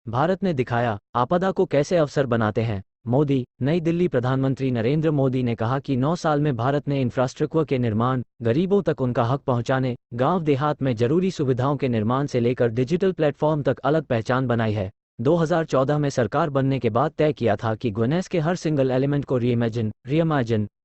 भारत ने दिखाया आपदा को कैसे अवसर बनाते हैं। मोदी, नई दिल्ली। प्रधानमंत्री नरेंद्र मोदी ने कहा कि 9 साल में भारत ने इंफ्रास्ट्रक्चर के निर्माण, गरीबों तक उनका हक पहुंचाने, गांव देहात में जरूरी सुविधाओं के निर्माण से लेकर डिजिटल प्लेटफॉर्म तक अलग पहचान बनाई है। 2014 में सरकार बनने के बाद तय किया था कि गुनेस के हर सिंगल एलिमेंट को रीइमेजिन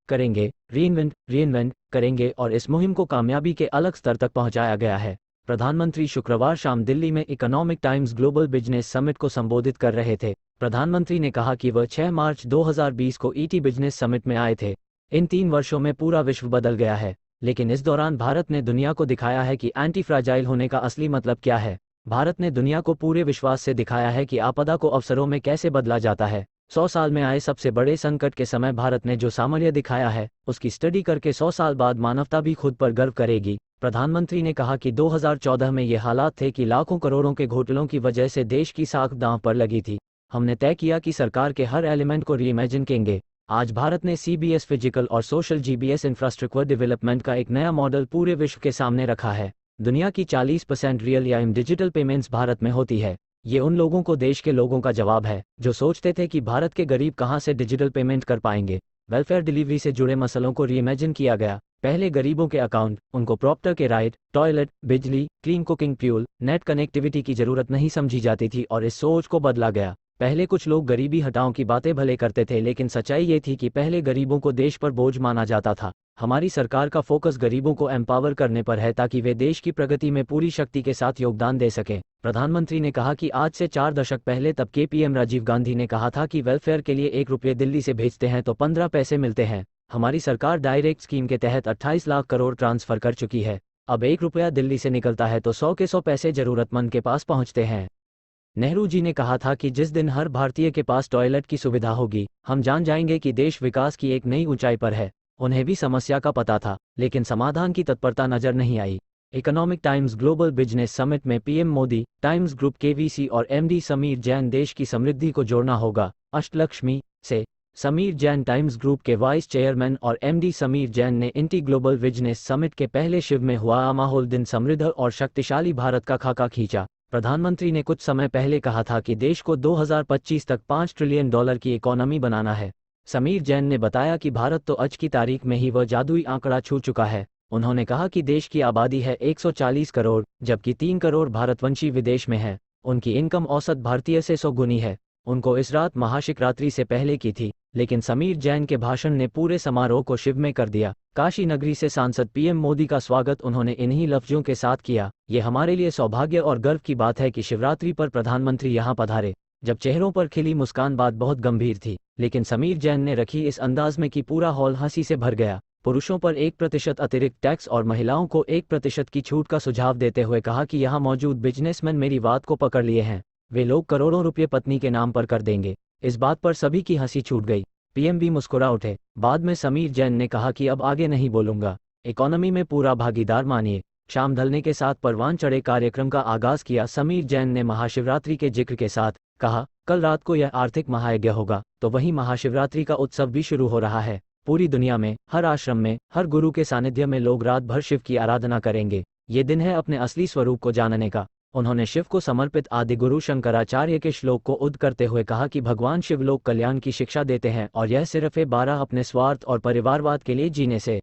करेंगे, रीइन्वेंट करेंगे और इस मुहिम को कामयाबी के अलग स्तर तक पहुंचाया गया है। प्रधानमंत्री शुक्रवार शाम दिल्ली में economic times global business summit को संबोधित कर रहे थे। प्रधानमंत्री ने कहा कि वह 6 मार्च 2020 को ईटी बिजनेस समिट में आए थे। इन 3 वर्षों में पूरा विश्व बदल गया है, लेकिन इस दौरान भारत ने दुनिया को दिखाया है कि एंटी फ्राजाइल होने का असली मतलब क्या है। भारत ने दुनिया को पूरे विश्वास से दिखाया है कि आपदा को अवसरों में कैसे बदला जाता है। 100 साल में आए सबसे बड़े संकट के समय भारत ने जो सामर्थ्य दिखाया है, उसकी स्टडी करके 100 साल बाद मानवता भी खुद पर गर्व करेगी। प्रधानमंत्री ने कहा कि 2014 में ये हालात थे कि लाखों करोड़ों के घोटालों की वजह से देश की साख दांव पर लगी थी। हमने तय किया कि सरकार के हर एलिमेंट को रीइमेजिन करेंगे। आज भारत ने सीबीएस फिजिकल और सोशल जीबीएस इंफ्रास्ट्रक्चर डेवलपमेंट का एक नया मॉडल पूरे विश्व के सामने रखा है। दुनिया की 40% रियल या डिजिटल पेमेंट्स भारत में होती है। ये उन लोगों को देश के लोगों का जवाब है जो सोचते थे कि भारत के गरीब कहां से डिजिटल पेमेंट कर पाएंगे। वेलफेयर डिलीवरी से जुड़े मसलों को रीइमेजिन किया गया। पहले गरीबों के अकाउंट, उनको प्रॉपर्टी के राइट, टॉयलेट, बिजली, clean cooking fuel, net connectivity की जरूरत नहीं समझी जाती थी और इस सोच को बदला गया। पहले कुछ लोग गरीबी हटाओ की बातें भले करते थे, लेकिन सच्चाई ये थी कि पहले गरीबों को देश पर बोझ माना जाता था। हमारी सरकार का फोकस गरीबों को एम्पावर करने पर है ताकि वे देश की प्रगति में पूरी शक्ति के साथ योगदान दे सकें। प्रधानमंत्री ने कहा कि आज से 4 दशक पहले तब के पीएम राजीव गांधी ने कहा था कि वेलफेयर के लिए 1 रुपये दिल्ली से भेजते हैं तो 15 पैसे मिलते हैं। हमारी सरकार डायरेक्ट स्कीम के तहत 28 लाख करोड़ ट्रांसफर कर चुकी है। अब 1 रुपया दिल्ली से निकलता है तो 100 के 100 पैसे जरूरतमंद के पास पहुंचते हैं। नेहरू जी ने कहा था कि जिस दिन हर भारतीय के पास टॉयलेट की सुविधा होगी, हम जान जाएंगे कि देश विकास की एक नई ऊंचाई पर है। उन्हें भी समस्या का पता था, लेकिन समाधान की तत्परता नजर नहीं आई। Economic times global business summit में पीएम मोदी, टाइम्स ग्रुप केवीसी और एमडी समीर जैन देश की समृद्धि को जोड़ना होगा, अष्टलक्ष्मी से। समीर जैन टाइम्स ग्रुप के वाइस चेयरमैन और एमडी समीर जैन ने इंटी ग्लोबल बिजनेस समिट के पहले शिव में हुआ माहौल दिन समृद्ध और शक्तिशाली भारत का खाका खींचा। प्रधानमंत्री ने कुछ समय पहले कहा था कि देश को 2025 तक $5 ट्रिलियन की इकोनॉमी बनाना है। समीर जैन ने बताया कि भारत तो आज की तारीख में ही वह जादुई आंकड़ा छू चुका है। उन्होंने कहा कि देश की आबादी है 140 करोड़, जबकि 3 करोड़ भारतवंशी विदेश में हैं। उनकी इनकम औसत भारतीय से 100 गुनी है। उनको इस रात महाशिवरात्रि से पहले की थी, लेकिन समीर जैन के भाषण ने पूरे समारोह को शिव में कर दिया। काशी नगरी से सांसद पीएम मोदी का स्वागत उन्होंने इन्हीं लफ्जों के साथ किया। ये हमारे लिए सौभाग्य और गर्व की बात है कि शिवरात्रि पर प्रधानमंत्री यहाँ पधारे। जब चेहरों पर खिली मुस्कान बात बहुत गंभीर थी, लेकिन समीर जैन ने रखी इस अंदाज में कि पूरा हॉल हंसी से भर गया। पुरुषों पर 1% अतिरिक्त टैक्स और महिलाओं को 1% की छूट का सुझाव देते हुए कहा कि यहाँ मौजूद बिजनेसमैन मेरी बात को पकड़ लिए हैं। वे लोग करोड़ों रुपये पत्नी के नाम पर कर देंगे। इस बात पर सभी की हंसी छूट गई। पीएम भी मुस्कुरा उठे। बाद में समीर जैन ने कहा कि अब आगे नहीं बोलूंगा, इकोनॉमी में पूरा भागीदार मानिए। शाम ढलने के साथ परवान चढ़े कार्यक्रम का आगाज किया। समीर जैन ने महाशिवरात्रि के जिक्र के साथ कहा, कल रात को यह आर्थिक महायज्ञ होगा, तो वहीं महाशिवरात्रि का उत्सव भी शुरू हो रहा है। पूरी दुनिया में हर आश्रम में हर गुरु के सानिध्य में लोग रात भर शिव की आराधना करेंगे। ये दिन है अपने असली स्वरूप को जानने का। उन्होंने शिव को समर्पित आदि गुरु शंकराचार्य के श्लोक को उद्ध करते हुए कहा कि भगवान शिव लोक कल्याण की शिक्षा देते हैं और यह सिर्फ 12 अपने स्वार्थ और परिवारवाद के लिए जीने से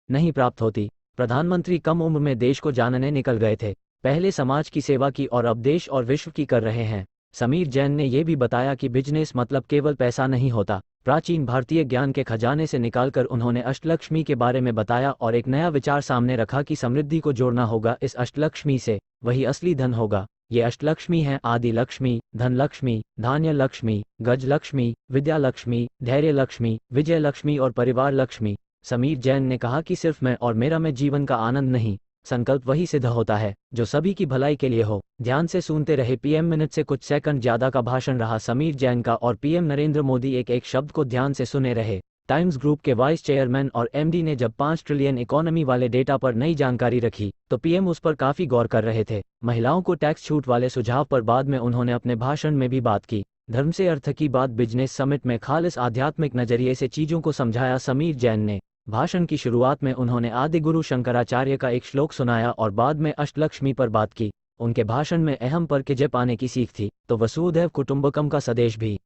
नहीं प्राप्त होती। प्रधानमंत्री कम उम्र में देश को जानने निकल गए थे। पहले समाज की सेवा की और अब देश और विश्व की कर रहे हैं। समीर जैन ने यह भी बताया कि बिजनेस मतलब केवल पैसा नहीं होता। प्राचीन भारतीय ज्ञान के खजाने से निकालकर उन्होंने अष्टलक्ष्मी के बारे में बताया और एक नया विचार सामने रखा कि समृद्धि को जोड़ना होगा इस अष्टलक्ष्मी से, वही असली धन होगा। ये अष्टलक्ष्मी हैं आदि लक्ष्मी, धन लक्ष्मी, धान्य लक्ष्मी, गज लक्ष्मी, विद्या लक्ष्मी, धैर्य लक्ष्मी, विजय लक्ष्मी और परिवार लक्ष्मी। समीर जैन ने कहा कि सिर्फ मैं और मेरा में जीवन का आनंद नहीं, संकल्प वही सिद्ध होता है जो सभी की भलाई के लिए हो। ध्यान से सुनते रहे। पीएम मिनट से कुछ सेकंड ज्यादा का भाषण रहा समीर जैन का और पीएम नरेंद्र मोदी एक एक शब्द को ध्यान से सुने रहे। टाइम्स ग्रुप के वाइस चेयरमैन और एमडी ने जब 5 ट्रिलियन इकोनॉमी वाले डेटा पर नई जानकारी रखी तो पीएम उस पर काफी गौर कर रहे थे। महिलाओं को टैक्स छूट वाले सुझाव पर बाद में उन्होंने अपने भाषण में भी बात की। धर्म से अर्थ की बात बिजनेस समिट में खालिस आध्यात्मिक नजरिए से चीजों को समझाया समीर जैन ने। भाषण की शुरुआत में उन्होंने आदि गुरु शंकराचार्य का एक श्लोक सुनाया और बाद में अष्टलक्ष्मी पर बात की। उनके भाषण में अहम पर कि जे पाने की सीख थी, तो वसुधैव कुटुंबकम का संदेश भी।